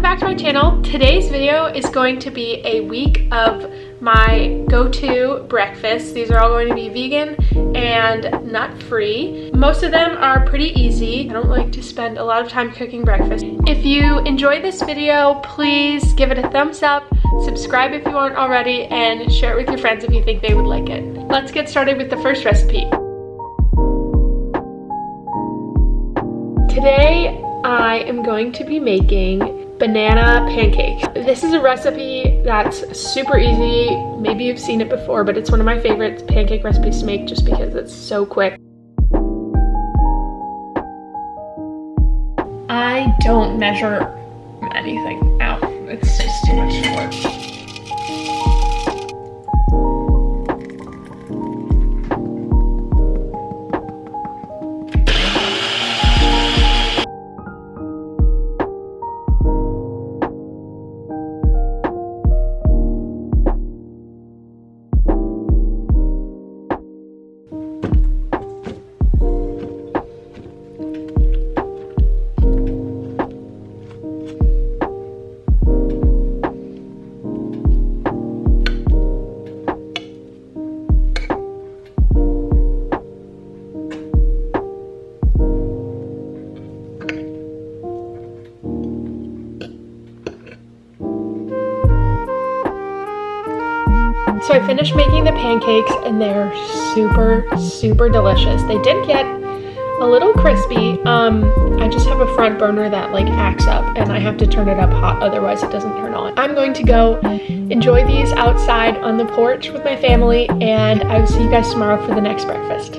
welcome back to my channel. Today's video is going to be a week of my go-to breakfasts. These are all going to be vegan and nut-free. Most of them are pretty easy. I don't like to spend a lot of time cooking breakfast. If you enjoyed this video, please give it a thumbs up, subscribe if you aren't already, and share it with your friends if you think they would like it. Let's get started with the first recipe. Today, I am going to be making banana pancakes. This is a recipe that's super easy. Maybe you've seen it before, but it's one of my favorite pancake recipes to make just because it's so quick. I don't measure anything out. It's just too much work. So I finished making the pancakes and they're super delicious. They did get a little crispy. I just have a front burner that like acts up and I have to turn it up hot, otherwise it doesn't turn on. I'm going to go enjoy these outside on the porch with my family, and I will see you guys tomorrow for the next breakfast.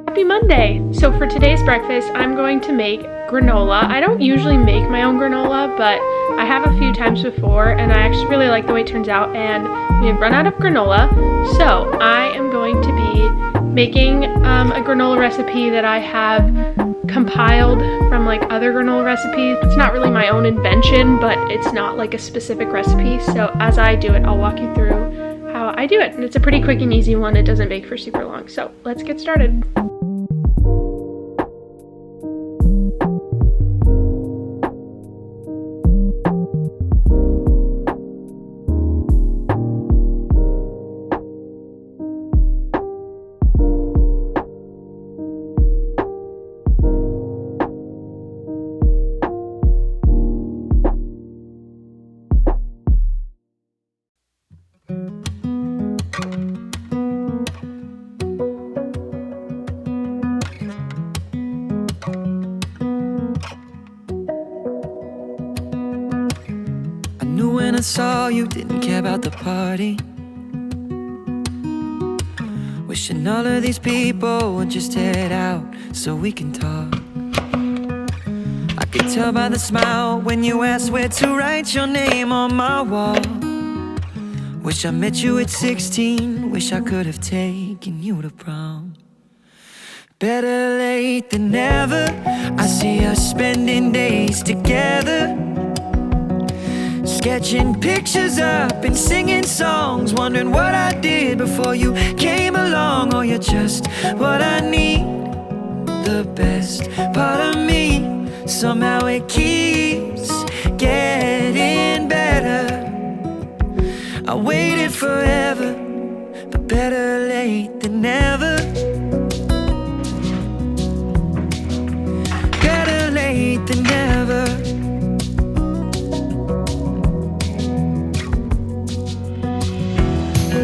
Happy Monday! So for today's breakfast, I'm going to make granola. I don't usually make my own granola, but I have a few times before and I actually really like the way it turns out, and we have run out of granola. So I am going to be making a granola recipe that I have compiled from like other granola recipes. It's not really my own invention, but it's not like a specific recipe. So as I do it, I'll walk you through how I do it. And it's a pretty quick and easy one. It doesn't bake for super long. So let's get started. When I saw you, didn't care about the party. Wishing all of these people would just head out so we can talk. I could tell by the smile when you asked where to write your name on my wall. Wish I met you at 16. Wish I could have taken you to prom. Better late than never. I see us spending days together, sketching pictures up and singing songs, wondering what I did before you came along. Oh, you're just what I need, the best part of me. Somehow it keeps getting better. I waited forever, but better late than never. Better late than never.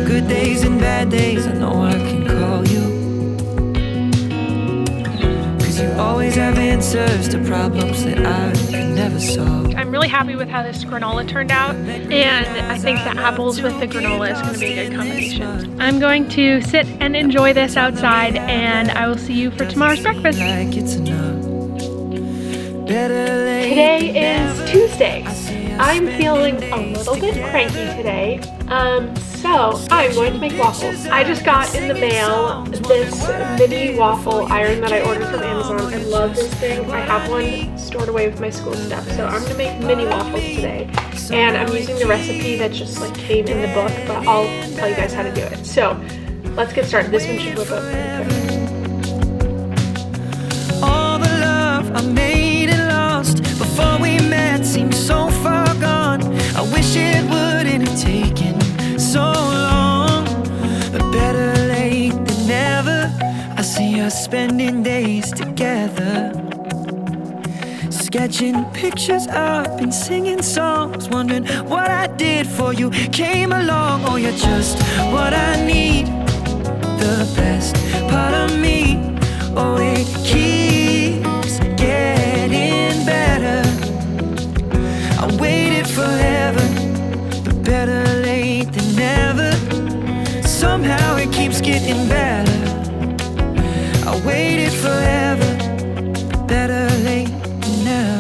Good days and bad days, I know I can call you, 'cause you always have answers to problems that I can never solve. I'm really happy with how this granola turned out, and I think the apples with the granola is going to be a good combination. I'm going to sit and enjoy this outside, and I will see you for tomorrow's breakfast. Today is Tuesday. I'm feeling a little bit cranky today, so I'm going to make waffles. I just got in the mail this mini waffle iron that I ordered from Amazon. I love this thing. I have one stored away with my school stuff, so I'm gonna make mini waffles today. And I'm using the recipe that just like came in the book, but I'll tell you guys how to do it. So let's get started. This one should whip up pretty quick. All the love I made in sketching pictures up and singing songs, wondering what I did for you came along. Oh, you're just what I need, the best part of me. Oh, it keeps getting better. I waited forever, but better late than never. Somehow it keeps getting better. I waited forever, but better late than never.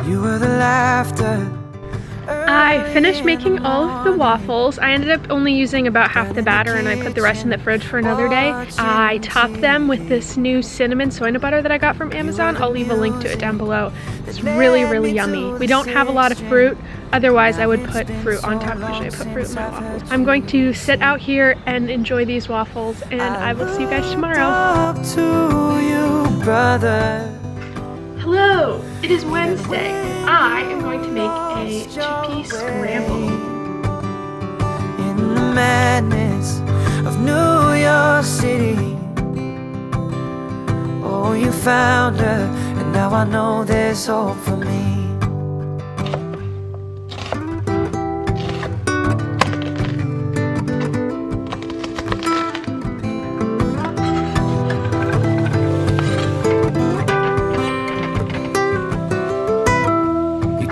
You were the laughter. I finished making all of the waffles. I ended up only using about half the batter and I put the rest in the fridge for another day. I topped them with this new cinnamon soy nut butter that I got from Amazon. I'll leave a link to it down below. It's really, really yummy. We don't have a lot of fruit. Otherwise, I would put fruit on top. Usually I put fruit in my waffles. I'm going to sit out here and enjoy these waffles, and I will see you guys tomorrow. Hello, it is Wednesday. I am going to make a chickpea scramble. In the madness of New York City, oh, you found her, and now I know there's hope for me.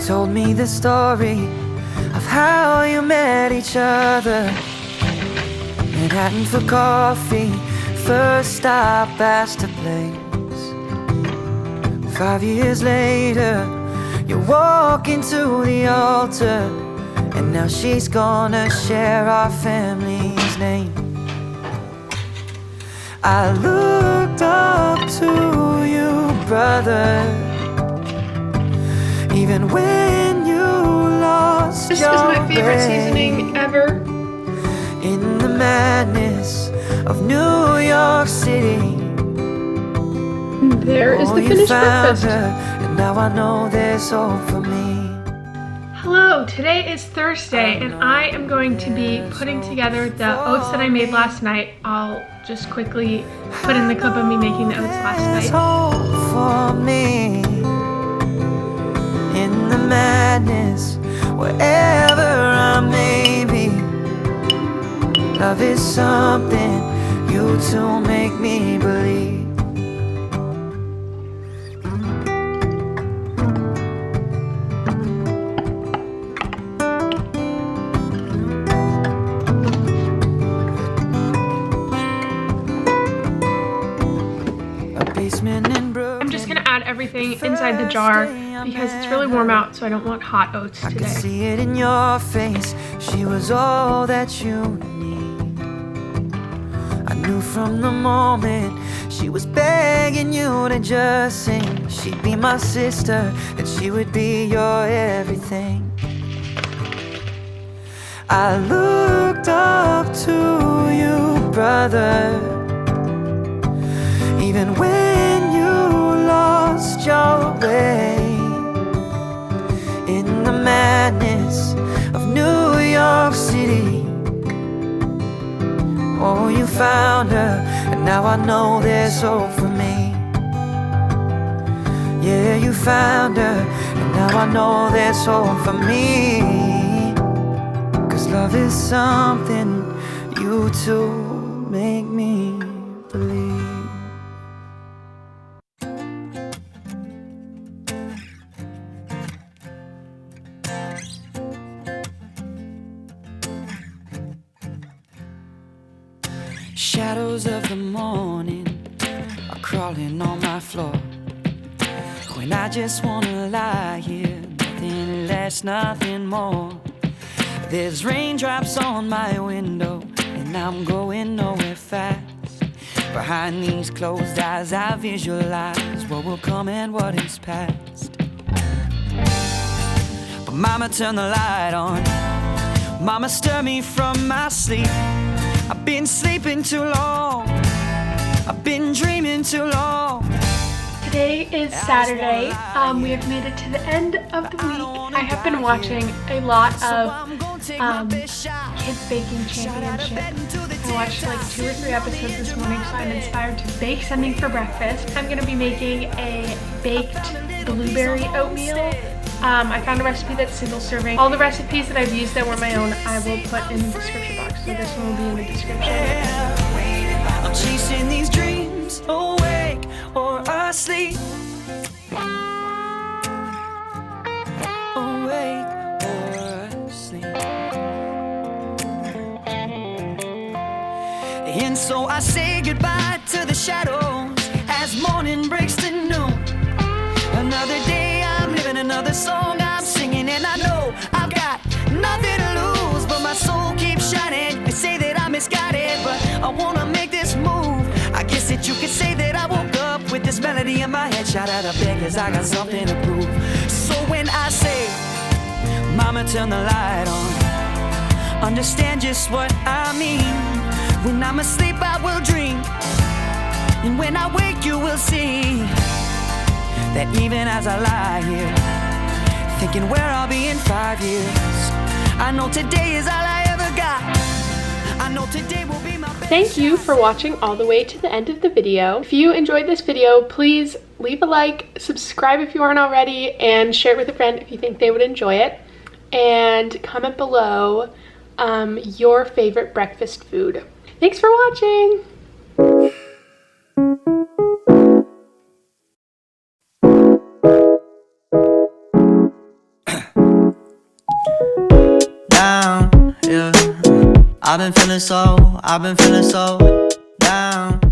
Told me the story of how you met each other. Manhattan for coffee, first stop Astor Place. 5 years later, you walk into the altar, and now she's gonna share our family's name. I looked up to you, brother, even when you lost This is your my favorite way. seasoning ever. In the madness of New York City, there is the you finished found breakfast. her, and now I know there's hope for me. Hello, today is Thursday and I am going to be putting together the oats that I made last night. I'll just quickly put in the clip of me making the oats last There's night. hope for me. In the madness, wherever I may be, love is something you two make me believe. A basement in Brooklyn. I'm just gonna add everything inside the jar because it's really warm out, so I don't want hot oats I could today. see it in your face. She was all that you need. I knew from the moment she was begging you to just sing. She'd be my sister, and she would be your everything. I looked up to you, brother, even when you lost your way. In the madness of New York City, oh, you found her, and now I know there's hope for me. Yeah, you found her, and now I know there's hope for me. 'Cause love is something you two make me believe. Shadows of the morning are crawling on my floor. When I just wanna lie here, nothing less, nothing more. There's raindrops on my window, and I'm going nowhere fast. Behind these closed eyes, I visualize what will come and what is past. But mama, turn the light on. Mama, stir me from my sleep. I've been sleeping too long. I've been dreaming too long. Today is Saturday. We have made it to the end of the week. I have been watching a lot of Kids Baking Championship. I watched like 2 or 3 episodes this morning, so I'm inspired to bake something for breakfast. I'm gonna be making a baked blueberry oatmeal. I found a recipe that's single serving. All the recipes that I've used that were my own, I will put in the description box, so this one will be in the description. I'm chasing these dreams, awake or asleep. Awake or asleep. And so I say goodbye to the shadows as morning breaks to noon. Another day I'm living, another song I'm singing, and I know I've got nothing to lose, but my soul keeps shining. They say that I'm misguided, but I wanna make this move. I guess that you could say that I woke up with this melody in my head. Shout out of bed 'cause I got something to prove. So when I say, Mama, turn the light on, understand just what I mean. When I'm asleep I will dream, and when I wake you will see that even as I lie here thinking where I'll be in 5 years, I know today is all I ever got. I know today will be my best. Thank you for watching all the way to the end of the video. If you enjoyed this video, please leave a like, subscribe if you aren't already, and share it with a friend if you think they would enjoy it. And comment below your favorite breakfast food. Thanks for watching! Down, yeah. I've been feeling so down.